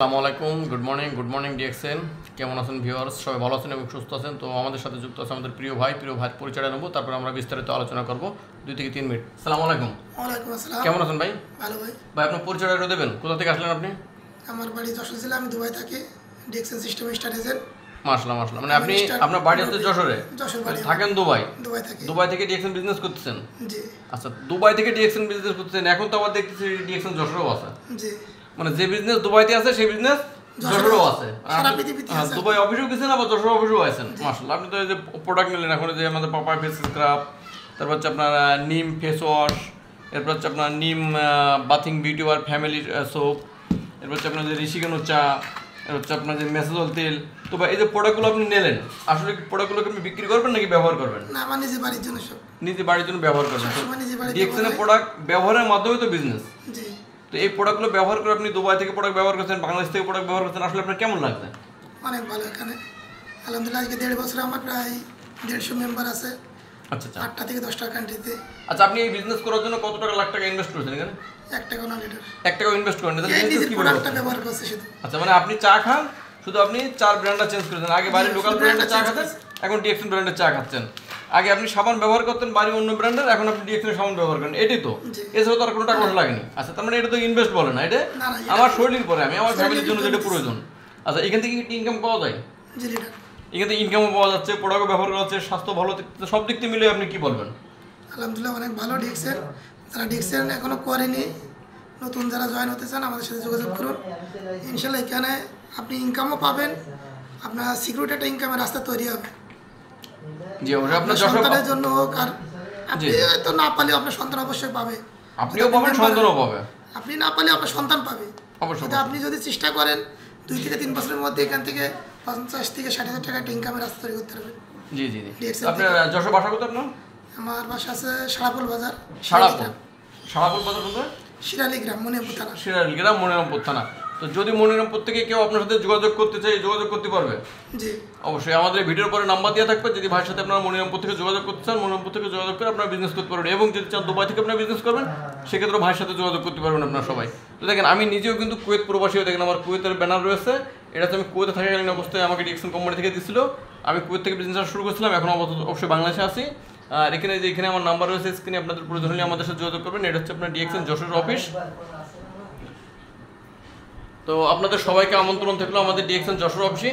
আসসালামু আলাইকুম, good morning DXN. কেমন আছেন ভিউয়ার্স? সবাই ভালো আছেন এবং সুস্থ আছেন। তো আমাদের সাথে যুক্ত আছে আমাদের প্রিয় ভাই পরিচয় নেবো, তারপর আমরা বিস্তারিত আলোচনা করব 2 থেকে 3 মিনিট। আসসালামু আলাইকুম। ওয়ালাইকুম আসসালাম। কেমন আছেন ভাই? ভালো ভাই। ভাই আপনার পরিচয়টা দেবেন, কোথা থেকে আসলেন আপনি? আমার বাড়ি যশোর জেলা, আমি দুবাই থাকি, ডিএক্সএন সিস্টেম স্টার এজেন্ট। মাশাআল্লাহ। মানে আপনি আপনার বাড়ি হচ্ছে যশোরে, থাকেন দুবাই থাকি। দুবাই থেকে ডিএক্সএন বিজনেস করতেছেন? জি। আচ্ছা, দুবাই থেকে ডিএক্সএন বিজনেস করতেছেন, এখন তো আবার দেখতেছি ডিএক্সএন যশোরেও আছে। জি। মানে যে বিজনেস দুবাইতে আছে সেই বিজনেস যশোরেও আছে। দুবাই অফিসেও গেছেন, আবার যশোর অফিসেও আছেন। মাশাআল্লাহ। আপনি তো এই যে প্রোডাক্ট নিলেন এখন, যে আমাদের পাপাই ফেস স্ক্রাব, তারপর হচ্ছে আপনার নিম ফেস ওয়াশ, এরপর হচ্ছে আপনার নিম বাথিং বিউটি আর ফ্যামিলি সোপ, এরপর হচ্ছে আপনার যে ঋষিকেন চা, এর হচ্ছে আপনার যে মেসাজল তেল। তো ভাই এই যে প্রোডাক্টগুলো আপনি নিলেন, আসলে কি প্রোডাক্টগুলোকে আপনি বিক্রি করবেন নাকি ব্যবহার করবেন? না, আমার নিজে বাড়ির জন্য সব। নিজে বাড়ির জন্য ব্যবহার করবেন। ডিএক্সএন প্রোডাক্ট ব্যবহারের মাধ্যমে তো বিজনেস। জি। তো এই প্রোডাক্টগুলো ব্যবহার করে আপনি দুবাই থেকে প্রোডাক্ট ব্যবহার করছেন, বাংলাদেশ থেকে প্রোডাক্ট ব্যবহার করছেন, আসলে আপনার কেমন লাগছে? অনেক ভালো। এখানে আলহামদুলিল্লাহ আজকে 1.5 বছর আমার প্রায় 150 মেম্বার আছে। আচ্ছা, 8টা থেকে 10টা কান্ট্রিতে। আচ্ছা, আপনি এই বিজনেস করার জন্য কত টাকা লাখ টাকা ইনভেস্ট করেছেন এখানে? 1 টাকা না লিটার। 1 টাকা ইনভেস্ট করেন না, তাহলে বিজনেস কি প্রোডাক্টটা ব্যবহার করছে শুধু। আচ্ছা, মানে আপনি চা খান, শুধু আপনি 4 ব্র্যান্ডটা চেঞ্জ করেছেন। আগে বাড়ির লোকাল ব্র্যান্ডের চা খেতেন, এখন ডিএক্সএন ব্র্যান্ডের চা খাচ্ছেন। আগে আপনি সাবান ব্যবহার করতেন বাড়ির অন্য ব্র্যান্ডের, এখন আপনি ডিএক্সএন সাবান ব্যবহার করেন। এটাই তো, এছাড়া তো আর কোনো টাকা পয়সা লাগেনি। আচ্ছা, তার মানে এটা তো ইনভেস্ট বলে না, এটা আমার শরীরের পরে, আমি আমার ফ্যামিলির জন্য যেটা প্রয়োজন। আচ্ছা, এখান থেকে কি ইনকাম পাওয়া যায়? জি লিটার। এখান থেকে ইনকামও পাওয়া যাচ্ছে, প্রোডাক্টও ব্যবহার করা যাচ্ছে, স্বাস্থ্য ভালো, সব দিক থেকে মিলে আপনি কি বলবেন? আলহামদুলিল্লাহ অনেক ভালো ডিএক্সএন। যারা ডিএক্সএন এখনো করেনি, নতুন যারা জয়েন হতে চান আমাদের সাথে যোগাযোগ করুন। ইনশাল্লাহ এখানে আপনি ইনকামও পাবেন, আপনার সিকিউরিটি একটা ইনকামের রাস্তা তৈরি হবে। জি, অবশ্যই। আপনার সন্তানের জন্য হোক, আর আপনি তো না পালে আপনার সন্তান অবশ্যই পাবে। আপনিও পাবেন, সন্তানও পাবে। আপনি না পালে আপনার সন্তান পাবে অবশ্যই। আপনি যদি চেষ্টা করেন 2 থেকে 3 বছরের মধ্যে এখান থেকে 50 থেকে 60,000 টাকা একটা ইনকামের রাস্তা তৈরি করতে পারবেন। জি জি জি। আপনার যশোর বাসা কোথায় আপনার? আমার বাসা আছে শাহপুর বাজার। শাহপুর বাজার কোথায়? শিরালি গ্রাম, মনিরামপুর থানা। শিরালি গ্রাম, মনিরামপুর থানা। তো যদি মনিরামপুর থেকে কেউ আপনার সাথে যোগাযোগ করতে চায়, যোগাযোগ করতে পারবে? জি অবশ্যই। আমাদের ভিডিওর পরে নাম্বার দেওয়া থাকবে, যদি ভাইয়ের সাথে আপনারা মনিরামপুর থেকে যোগাযোগ করতে চান, মনিরামপুর থেকে যোগাযোগ করে আপনারা বিজনেস করতে পারবেন। এবং যদি চান দুবাই থেকে আপনারা বিজনেস করবেন, সেক্ষেত্রে ভাইয়ের সাথে যোগাযোগ করতে পারবেন আপনারা সবাই। তো দেখেন, আমি নিজেও কিন্তু কুয়েত প্রবাসী, দেখেন আমার কুয়েতের ব্যানার রয়েছে। এটা তো আমি কুয়েতে থাকাকালীন অবস্থায় আমাকে ডিএক্সএন কোম্পানি থেকে দিয়েছিল। আমি কুয়েত থেকে বিজনেস শুরু করেছিলাম, এখন অবশ্যই বাংলাদেশে আছি। আর এখানে আমার নাম্বার রয়েছে স্ক্রিনে, আপনাদের প্রয়োজন হলে আমাদের সাথে যোগাযোগ করবেন। এটা হচ্ছে আপনার ডিএক্সএন যশোর অফিস। তো আপনাদের সবাইকে আমন্ত্রণ থাকলো আমাদের ডিএক্সএন যশোর অফিস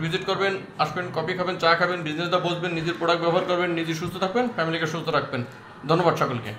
ভিজিট করবেন, আসবেন, কফি খাবেন, চা খাবেন, বিজনেসটা বসবেন, নিজের প্রোডাক্ট ব্যবহার করবেন, নিজে সুস্থ থাকবেন, ফ্যামিলিকে সুস্থ রাখবেন। ধন্যবাদ সকলকে।